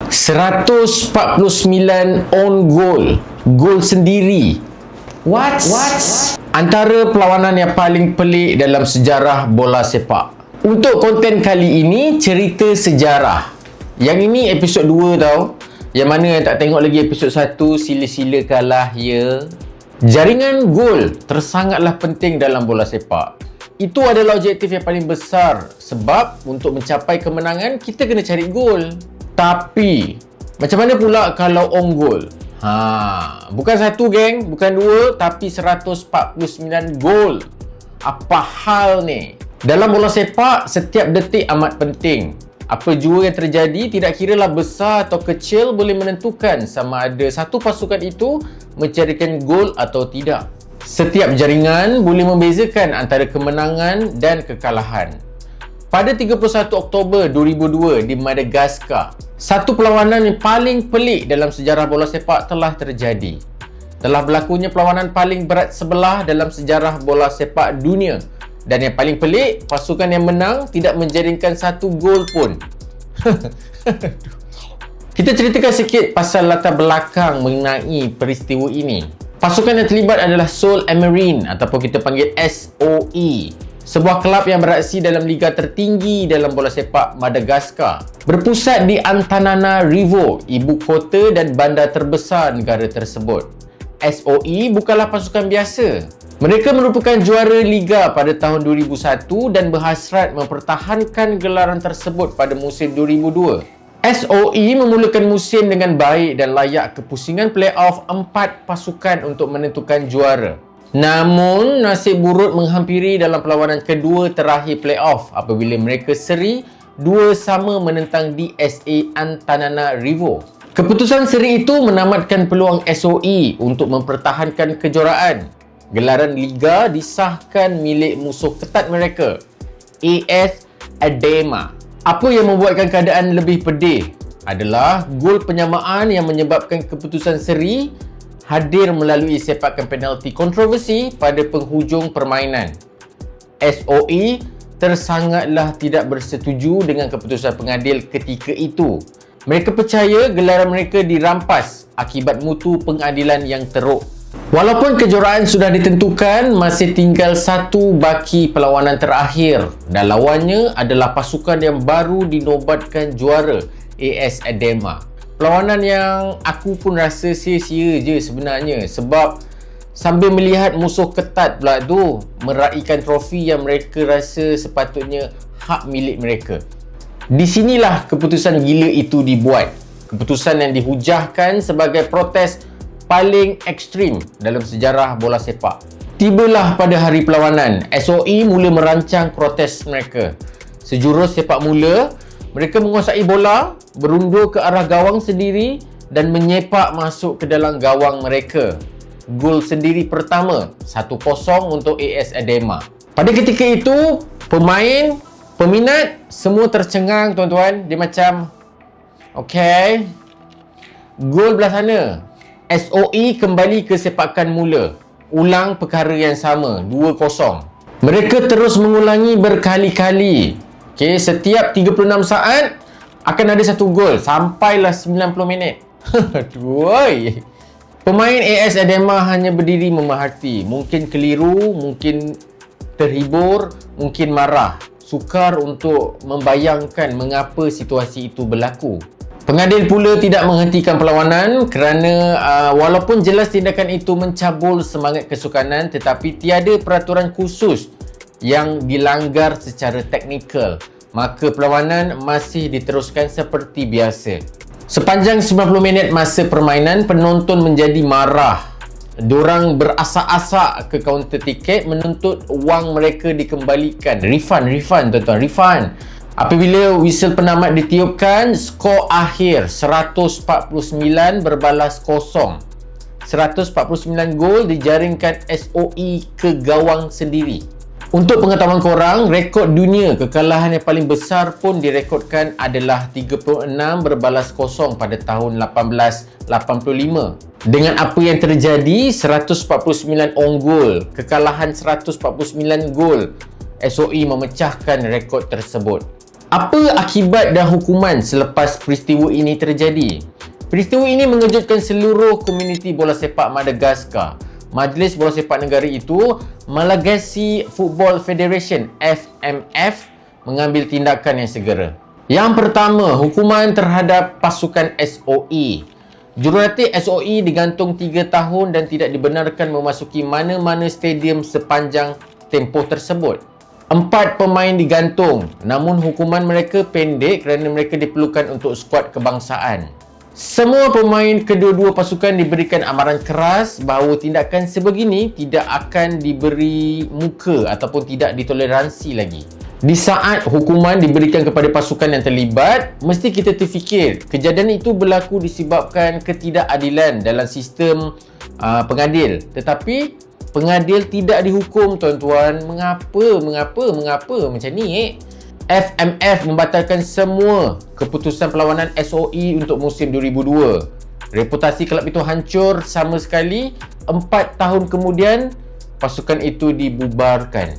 149 on goal. Gol sendiri. What? Antara perlawanan yang paling pelik dalam sejarah bola sepak. Untuk konten kali ini, cerita sejarah. Yang ini episod 2 tau. Yang mana yang tak tengok lagi episod 1, sila-silakanlah ya. Jaringan gol tersangatlah penting dalam bola sepak. Itu adalah objektif yang paling besar. Sebab untuk mencapai kemenangan, kita kena cari gol. Tapi, macam mana pula kalau on goal? Bukan satu geng, bukan dua, tapi 149 gol. Apa hal ni? Dalam bola sepak, setiap detik amat penting. Apa jua yang terjadi, tidak kiralah besar atau kecil, boleh menentukan sama ada satu pasukan itu mencarikan gol atau tidak. Setiap jaringan boleh membezakan antara kemenangan dan kekalahan. Pada 31 Oktober 2002 di Madagaskar, satu perlawanan yang paling pelik dalam sejarah bola sepak telah terjadi. Telah berlakunya perlawanan paling berat sebelah dalam sejarah bola sepak dunia. Dan yang paling pelik, pasukan yang menang tidak menjaringkan satu gol pun. Kita ceritakan sikit pasal latar belakang mengenai peristiwa ini. Pasukan yang terlibat adalah Seoul Marine ataupun kita panggil SOE. Sebuah kelab yang beraksi dalam liga tertinggi dalam bola sepak Madagaskar. Berpusat di Antananarivo, ibu kota dan bandar terbesar negara tersebut. SOE bukanlah pasukan biasa. Mereka merupakan juara liga pada tahun 2001 dan berhasrat mempertahankan gelaran tersebut pada musim 2002. SOE memulakan musim dengan baik dan layak ke pusingan playoff 4 pasukan untuk menentukan juara. Namun, nasib buruk menghampiri dalam perlawanan kedua terakhir playoff apabila mereka seri 2-2 menentang DSA Antananarivo. Keputusan seri itu menamatkan peluang SOE untuk mempertahankan kejuaraan. Gelaran liga disahkan milik musuh ketat mereka, AS Adema. Apa yang membuatkan keadaan lebih pedih adalah gol penyamaan yang menyebabkan keputusan seri hadir melalui sepakan penalti kontroversi pada penghujung permainan. SOE tersangatlah tidak bersetuju dengan keputusan pengadil ketika itu. Mereka percaya gelaran mereka dirampas akibat mutu pengadilan yang teruk. Walaupun kejuaraan sudah ditentukan, masih tinggal satu baki perlawanan terakhir dan lawannya adalah pasukan yang baru dinobatkan juara, AS Adema. Perlawanan yang aku pun rasa sia-sia je sebenarnya, sebab sambil melihat musuh ketat pula tu meraihkan trofi yang mereka rasa sepatutnya hak milik mereka. Di sinilah keputusan gila itu dibuat. Keputusan yang dihujahkan sebagai protes paling ekstrim dalam sejarah bola sepak. Tibalah pada hari perlawanan, SOE mula merancang protes mereka. Sejurus sepak mula, mereka menguasai bola, berundur ke arah gawang sendiri dan menyepak masuk ke dalam gawang mereka. Gol sendiri pertama, 1-0 untuk AS Adema. Pada ketika itu, pemain, peminat semua tercengang tuan-tuan. Dia macam, okay, gol belah sana. SOE kembali ke sepakan mula. Ulang perkara yang sama, 2-0. Mereka terus mengulangi berkali-kali. Okay, setiap 36 saat akan ada satu gol sampailah 90 minit. Aduh. Pemain AS Adema hanya berdiri memerhati. Mungkin keliru, mungkin terhibur, mungkin marah. Sukar untuk membayangkan mengapa situasi itu berlaku. Pengadil pula tidak menghentikan perlawanan kerana walaupun jelas tindakan itu mencabul semangat kesukanan, tetapi tiada peraturan khusus yang dilanggar secara teknikal, maka perlawanan masih diteruskan seperti biasa. Sepanjang 90 minit masa permainan, penonton menjadi marah. Diorang berasak-asak ke kaunter tiket menuntut wang mereka dikembalikan. Refund tuan-tuan, refund. Apabila whistle penamat ditiupkan, skor akhir 149 berbalas kosong. 149 gol dijaringkan SOE ke gawang sendiri. Untuk pengetahuan korang, rekod dunia kekalahan yang paling besar pun direkodkan adalah 36 berbalas kosong pada tahun 1885. Dengan apa yang terjadi, 149 on goal, kekalahan 149 gol, SOE memecahkan rekod tersebut. Apa akibat dan hukuman selepas peristiwa ini terjadi? Peristiwa ini mengejutkan seluruh komuniti bola sepak Madagaskar. Majlis Bola Sepak Negara itu, Malagasy Football Federation (FMF) mengambil tindakan yang segera. Yang pertama, hukuman terhadap pasukan SOE. Jurulatih SOE digantung 3 tahun dan tidak dibenarkan memasuki mana-mana stadium sepanjang tempoh tersebut. 4 pemain digantung, namun hukuman mereka pendek kerana mereka diperlukan untuk skuad kebangsaan. Semua pemain kedua-dua pasukan diberikan amaran keras bahawa tindakan sebegini tidak akan diberi muka ataupun tidak ditoleransi lagi. Di saat hukuman diberikan kepada pasukan yang terlibat, mesti kita terfikir kejadian itu berlaku disebabkan ketidakadilan dalam sistem pengadil. Tetapi pengadil tidak dihukum, tuan-tuan. Mengapa macam ni? FMF membatalkan semua keputusan perlawanan SOE untuk musim 2002. Reputasi kelab itu hancur sama sekali. 4 tahun kemudian, pasukan itu dibubarkan.